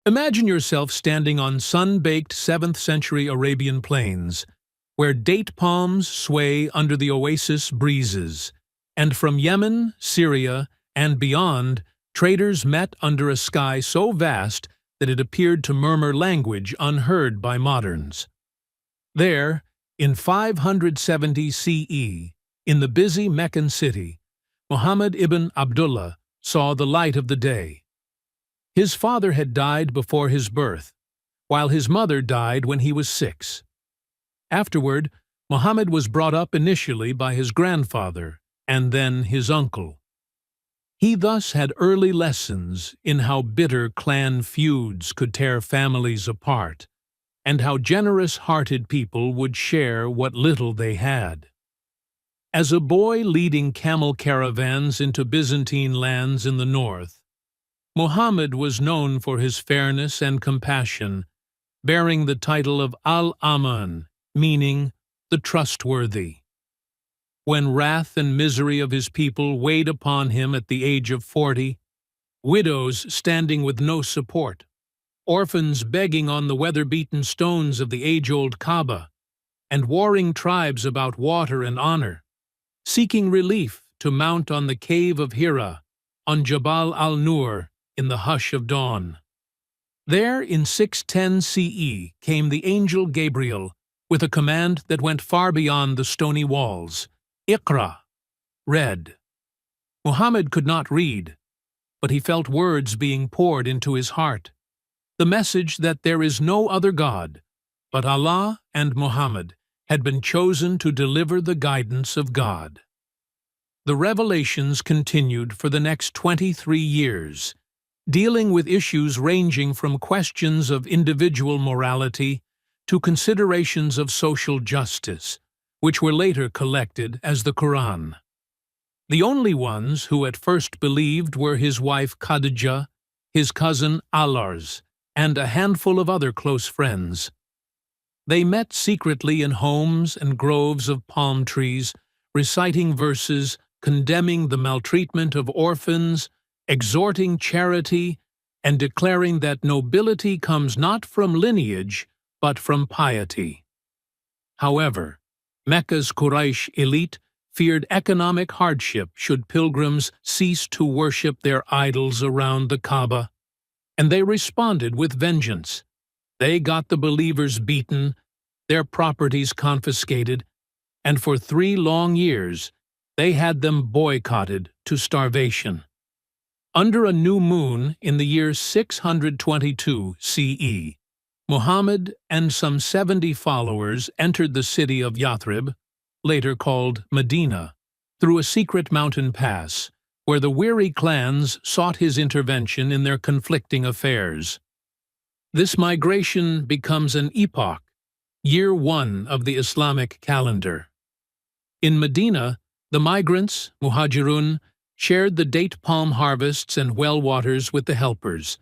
Imagine yourself standing on sun-baked 7th-century Arabian plains, where date palms sway under the oasis breezes, and from Yemen, Syria, and beyond, traders met under a sky so vast that it appeared to murmur language unheard by moderns. There, in 570 CE, in the busy Meccan city, Muhammad ibn Abdullah saw the light of the day. His father had died before his birth, while his mother died when he was 6. Afterward, Muhammad was brought up initially by his grandfather and then his uncle. He thus had early lessons in how bitter clan feuds could tear families apart, and how generous-hearted people would share what little they had. As a boy leading camel caravans into Byzantine lands in the north, Muhammad was known for his fairness and compassion, bearing the title of Al-Aman, meaning the trustworthy. When wrath and misery of his people weighed upon him at the age of 40, widows standing with no support, orphans begging on the weather-beaten stones of the age-old Kaaba, and warring tribes about water and honor, seeking relief to mount on the cave of Hira, on Jabal al-Nur, in the hush of dawn. There, in 610 CE, came the angel Gabriel with a command that went far beyond the stony walls. Iqra, read. Muhammad could not read, but he felt words being poured into his heart. The message that there is no other God, but Allah and Muhammad had been chosen to deliver the guidance of God. The revelations continued for the next 23 years, dealing with issues ranging from questions of individual morality to considerations of social justice, which were later collected as the Quran. The only ones who at first believed were his wife Khadijah, his cousin Alars, and a handful of other close friends. They met secretly in homes and groves of palm trees, reciting verses condemning the maltreatment of orphans, exhorting charity, and declaring that nobility comes not from lineage, but from piety. However, Mecca's Quraysh elite feared economic hardship should pilgrims cease to worship their idols around the Kaaba, and they responded with vengeance. They got the believers beaten, their properties confiscated, and for 3 long years they had them boycotted to starvation. Under a new moon in the year 622 CE, Muhammad and some 70 followers entered the city of Yathrib, later called Medina, through a secret mountain pass, where the weary clans sought his intervention in their conflicting affairs. This migration becomes an epoch, year 1 of the Islamic calendar. In Medina, the migrants, Muhajirun, shared the date palm harvests and well waters with the helpers,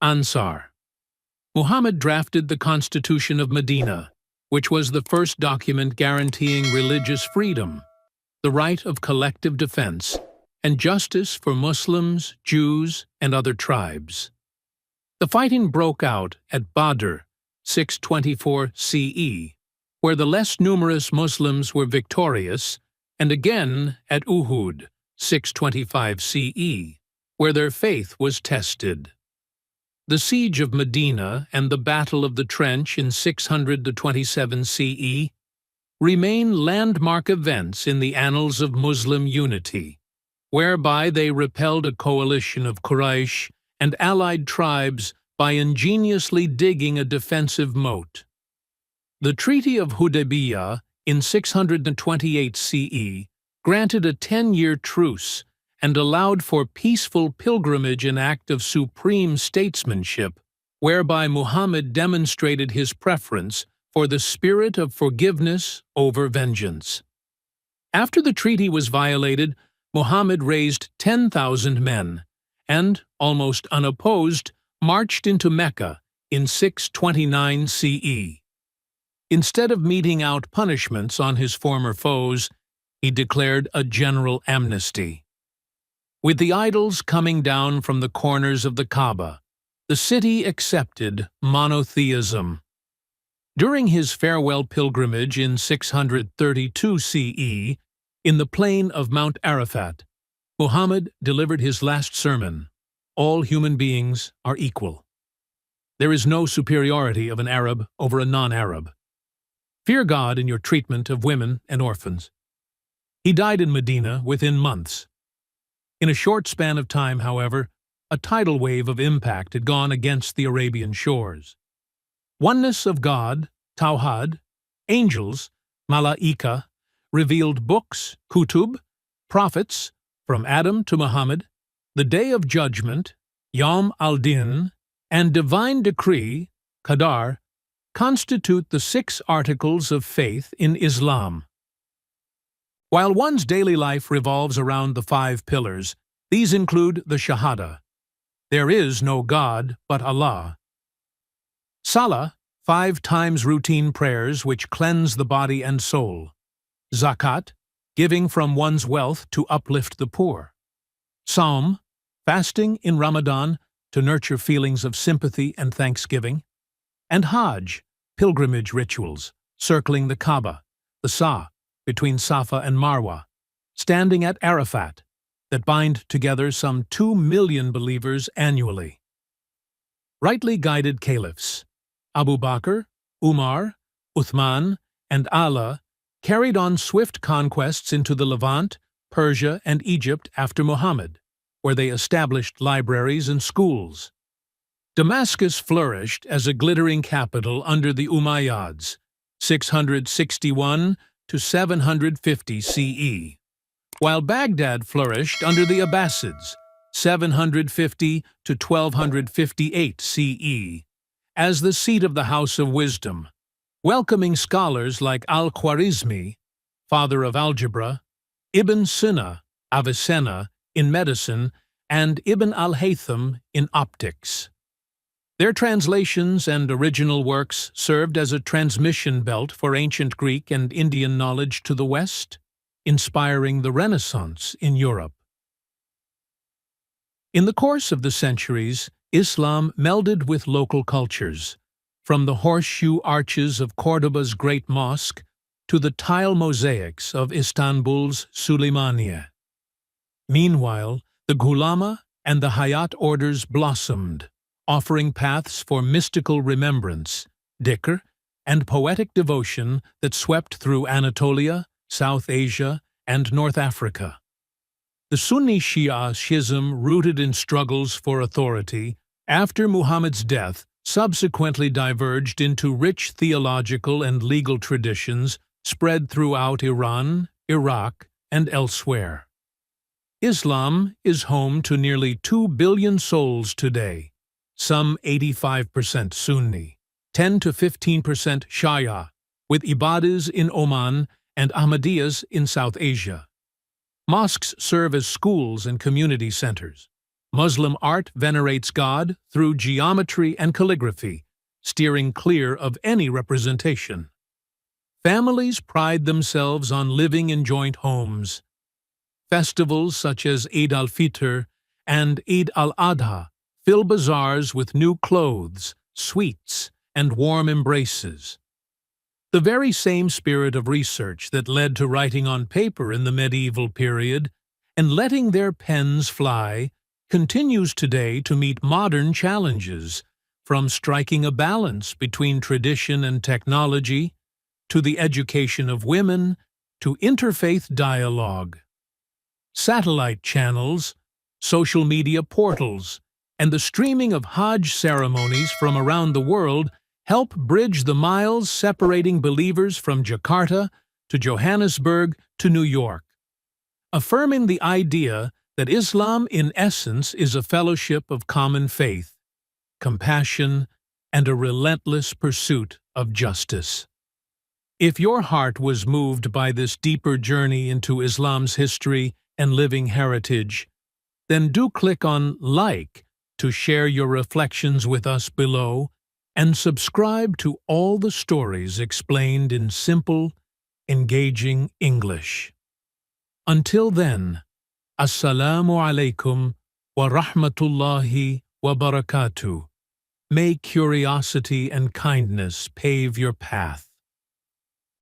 Ansar. Muhammad drafted the Constitution of Medina, which was the first document guaranteeing religious freedom, the right of collective defense, and justice for Muslims, Jews, and other tribes. The fighting broke out at Badr, 624 CE, where the less numerous Muslims were victorious, and again at Uhud, 625 CE, where their faith was tested. The siege of Medina and the Battle of the Trench in 627 CE remain landmark events in the annals of Muslim unity, whereby they repelled a coalition of Quraysh and allied tribes by ingeniously digging a defensive moat. The Treaty of Hudaybiyah in 628 CE granted a 10-year truce and allowed for peaceful pilgrimage, an act of supreme statesmanship, whereby Muhammad demonstrated his preference for the spirit of forgiveness over vengeance. After the treaty was violated, Muhammad raised 10,000 men and, almost unopposed, marched into Mecca in 629 CE. Instead of meting out punishments on his former foes, he declared a general amnesty. With the idols coming down from the corners of the Kaaba, the city accepted monotheism. During his farewell pilgrimage in 632 CE, in the plain of Mount Arafat, Muhammad delivered his last sermon: all human beings are equal. There is no superiority of an Arab over a non-Arab. Fear God in your treatment of women and orphans. He died in Medina within months. In a short span of time, however, a tidal wave of impact had gone against the Arabian shores. Oneness of God, Tawhid, angels, Malaika, revealed books, Kutub, prophets, from Adam to Muhammad, the Day of Judgment, Yawm al-Din, and divine decree, Qadar, constitute the 6 articles of faith in Islam. While one's daily life revolves around the 5 pillars, these include the Shahada: there is no God but Allah. Salah, 5 times routine prayers which cleanse the body and soul. Zakat, giving from one's wealth to uplift the poor. Saum, fasting in Ramadan to nurture feelings of sympathy and thanksgiving. And Hajj, pilgrimage rituals, circling the Kaaba, the Sa, between Safa and Marwa, standing at Arafat, that bind together some 2 million believers annually. Rightly guided caliphs, Abu Bakr, Umar, Uthman, and Allah, carried on swift conquests into the Levant, Persia, and Egypt after Muhammad, where they established libraries and schools. Damascus flourished as a glittering capital under the Umayyads, 661 to 750 CE, while Baghdad flourished under the Abbasids, 750 to 1258 CE, as the seat of the House of Wisdom, welcoming scholars like Al-Khwarizmi, father of algebra, Ibn Sina, Avicenna, in medicine, and Ibn al-Haytham in optics. Their translations and original works served as a transmission belt for ancient Greek and Indian knowledge to the West, inspiring the Renaissance in Europe. In the course of the centuries, Islam melded with local cultures, from the horseshoe arches of Cordoba's Great Mosque to the tile mosaics of Istanbul's Süleymaniye. Meanwhile, the Ghulama and the Hayat orders blossomed, offering paths for mystical remembrance, dhikr, and poetic devotion that swept through Anatolia, South Asia, and North Africa. The Sunni Shia schism, rooted in struggles for authority, after Muhammad's death, subsequently diverged into rich theological and legal traditions spread throughout Iran, Iraq, and elsewhere. Islam is home to nearly 2 billion souls today, some 85% Sunni, 10 to 15% Shia, with Ibadis in Oman and Ahmadiyyas in South Asia. Mosques serve as schools and community centers. Muslim art venerates God through geometry and calligraphy, steering clear of any representation. Families pride themselves on living in joint homes. Festivals such as Eid al-Fitr and Eid al-Adha fill bazaars with new clothes, sweets, and warm embraces. The very same spirit of research that led to writing on paper in the medieval period and letting their pens fly continues today to meet modern challenges, from striking a balance between tradition and technology, to the education of women, to interfaith dialogue. Satellite channels, social media portals, and the streaming of Hajj ceremonies from around the world help bridge the miles separating believers from Jakarta to Johannesburg to New York, affirming the idea that Islam in essence is a fellowship of common faith, compassion, and a relentless pursuit of justice. If your heart was moved by this deeper journey into Islam's history and living heritage, then do click on like to share your reflections with us below and subscribe to all the stories explained in simple, engaging English. Until then, Assalamu alaikum wa rahmatullahi wa barakatuh. May curiosity and kindness pave your path.